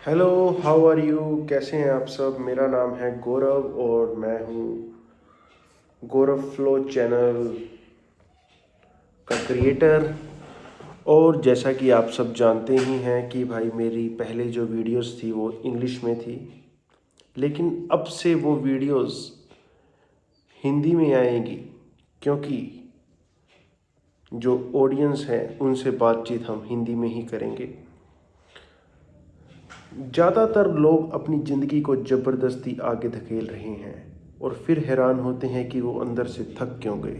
Hello, how are you? कैसे हैं आप सब? मेरा नाम है गौरव और मैं हूँ गौरव फ्लो चैनल का क्रिएटर। और जैसा कि आप सब जानते ही हैं कि भाई मेरी पहले जो वीडियोस थी वो इंग्लिश में थी, लेकिन अब से वो वीडियोस हिंदी में आएंगी, क्योंकि जो ऑडियंस है उनसे बातचीत हम हिंदी में ही करेंगे। ज़्यादातर लोग अपनी ज़िंदगी को ज़बरदस्ती आगे धकेल रहे हैं और फिर हैरान होते हैं कि वो अंदर से थक क्यों गए।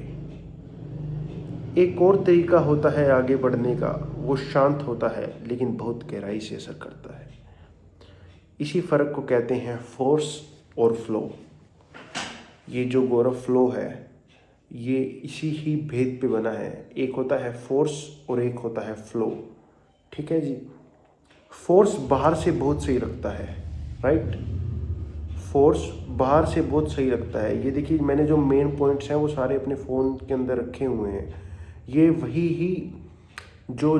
एक और तरीका होता है आगे बढ़ने का, वो शांत होता है लेकिन बहुत गहराई से असर करता है। इसी फ़र्क को कहते हैं फोर्स और फ्लो। ये जो गौरव फ्लो है ये इसी ही भेद पे बना है। एक होता है फोर्स और एक होता है फ्लो। ठीक है जी। फोर्स बाहर से बहुत सही लगता है, राइट? फोर्स बाहर से बहुत सही लगता है। ये देखिए, मैंने जो मेन पॉइंट्स हैं वो सारे अपने फ़ोन के अंदर रखे हुए हैं। ये वही ही जो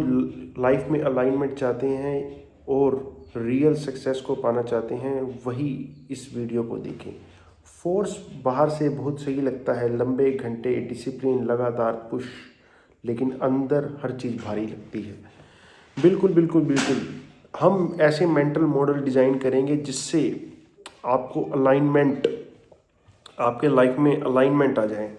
लाइफ में अलाइनमेंट चाहते हैं और रियल सक्सेस को पाना चाहते हैं, वही इस वीडियो को देखें। फोर्स बाहर से बहुत सही लगता है, लंबे घंटे डिसिप्लिन लगातार पुश, लेकिन अंदर हर चीज़ भारी लगती है। बिल्कुल बिल्कुल बिल्कुल। हम ऐसे मेंटल मॉडल डिज़ाइन करेंगे जिससे आपको अलाइनमेंट, आपके लाइफ में अलाइनमेंट आ जाए,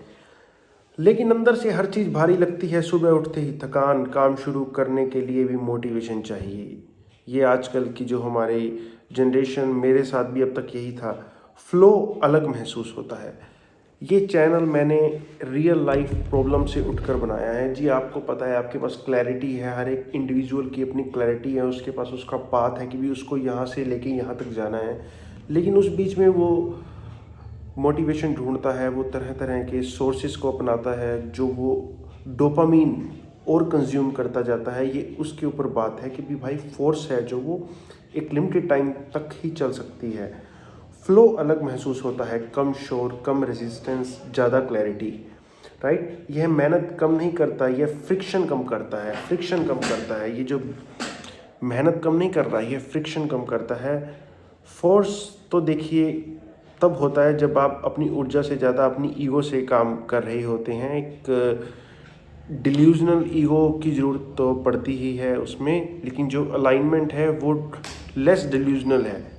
लेकिन अंदर से हर चीज़ भारी लगती है। सुबह उठते ही थकान, काम शुरू करने के लिए भी मोटिवेशन चाहिए। ये आजकल की जो हमारी जनरेशन, मेरे साथ भी अब तक यही था, फ्लो अलग महसूस होता है। ये चैनल मैंने रियल लाइफ प्रॉब्लम से उठकर बनाया है जी। आपको पता है, आपके पास क्लैरिटी है, हर एक इंडिविजुअल की अपनी क्लैरिटी है, उसके पास उसका पाथ है कि भी उसको यहाँ से लेके यहाँ तक जाना है। लेकिन उस बीच में वो मोटिवेशन ढूंढता है, वो तरह तरह के सोर्सेज को अपनाता है, जो वो डोपामीन और कंज्यूम करता जाता है। ये उसके ऊपर बात है कि भी भाई फोर्स है जो वो एक लिमिटेड टाइम तक ही चल सकती है। फ्लो अलग महसूस होता है, कम शोर, कम रेजिस्टेंस, ज़्यादा क्लैरिटी, राइट? यह मेहनत कम नहीं करता, यह फ्रिक्शन कम करता है। फ्रिक्शन कम करता है, ये जो मेहनत कम नहीं कर रहा है, ये फ्रिक्शन कम करता है। फोर्स तो देखिए तब होता है जब आप अपनी ऊर्जा से ज़्यादा अपनी ईगो से काम कर रहे होते हैं। एक डिल्यूजनल ईगो की ज़रूरत तो पड़ती ही है उसमें, लेकिन जो अलाइनमेंट है वो लेस डिल्यूजनल है,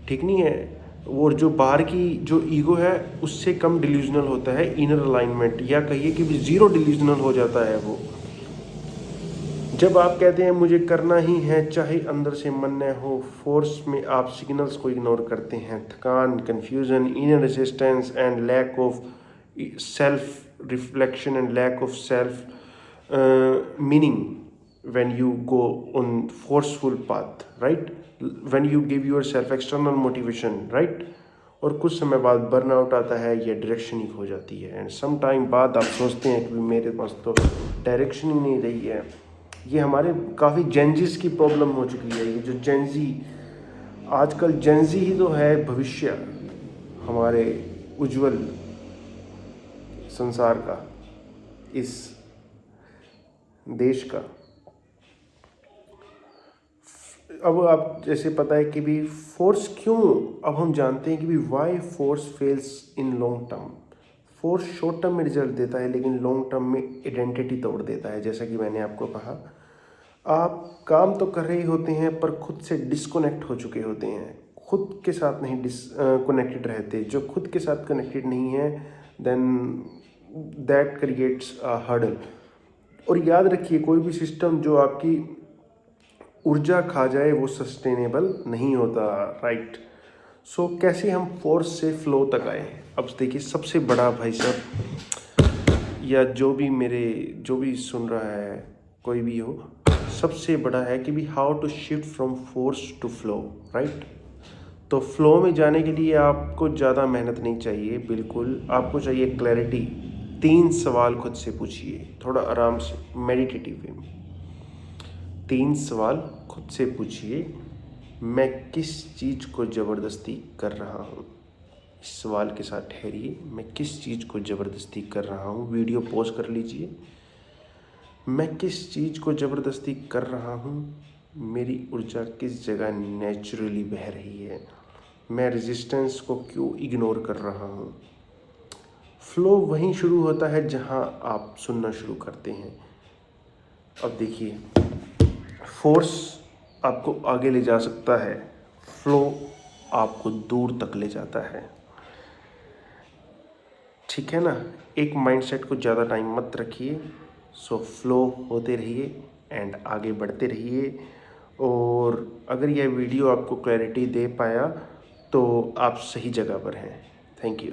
ठीक नहीं है? और जो बाहर की जो ईगो है उससे कम डिल्यूजनल होता है इनर अलाइनमेंट, या कहिए कि भी ज़ीरो डिल्यूजनल हो जाता है वो। जब आप कहते हैं मुझे करना ही है चाहे अंदर से मन न हो, फोर्स में आप सिग्नल्स को इग्नोर करते हैं। थकान, confusion, inner resistance and lack of self reflection and lack of self meaning when you go on forceful path, right? When you give yourself external motivation, right? और कुछ समय बाद बर्नआउट आता है या डायरेक्शन ही खो जाती है। एंड सम टाइम बाद आप सोचते हैं कि मेरे पास तो डायरेक्शन ही नहीं रही है। ये हमारे काफ़ी जेंजीज की प्रॉब्लम हो चुकी है। ये जो जेंजी, आजकल जेंजी ही तो है भविष्य हमारे उज्जवल संसार का, इस देश का। अब आप जैसे पता है कि भी फोर्स क्यों, अब हम जानते हैं कि भी why force fails in long term. Force short term में रिजल्ट देता है लेकिन लॉन्ग टर्म में आइडेंटिटी तोड़ देता है। जैसा कि मैंने आपको कहा, आप काम तो कर रहे होते हैं पर खुद से डिस्कनेक्ट हो चुके होते हैं, खुद के साथ नहीं कनेक्टेड रहते। जो खुद के साथ कनेक्टेड नहीं है, then that creates a hurdle. और याद रखिए, कोई भी सिस्टम जो आपकी ऊर्जा खा जाए वो सस्टेनेबल नहीं होता, राइट? सो कैसे हम फोर्स से फ्लो तक आए? अब देखिए, सबसे बड़ा भाई साहब, या जो भी सुन रहा है, कोई भी हो, सबसे बड़ा है कि भी how to shift from force to flow, right? तो फ्लो में जाने के लिए आपको ज़्यादा मेहनत नहीं चाहिए, बिल्कुल आपको चाहिए क्लैरिटी। 3 सवाल खुद से पूछिए, थोड़ा आराम से, मेडिटेटिव वे में। 3 सवाल खुद से पूछिए, मैं किस चीज़ को ज़बरदस्ती कर रहा हूँ? इस सवाल के साथ ठहरिए, मैं किस चीज़ को ज़बरदस्ती कर रहा हूँ। वीडियो पॉज कर लीजिए। मैं किस चीज़ को ज़बरदस्ती कर रहा हूँ? मेरी ऊर्जा किस जगह नेचुरली बह रही है, मैं रेजिस्टेंस को क्यों इग्नोर कर रहा हूँ। फ्लो वहीं शुरू होता है जहाँ आप सुनना शुरू करते हैं। अब देखिए, फोर्स आपको आगे ले जा सकता है, फ्लो आपको दूर तक ले जाता है। ठीक है ना। एक माइंडसेट को ज़्यादा टाइम मत रखिए, सो फ्लो होते रहिए एंड आगे बढ़ते रहिए। और अगर यह वीडियो आपको क्लैरिटी दे पाया तो आप सही जगह पर हैं। Thank you.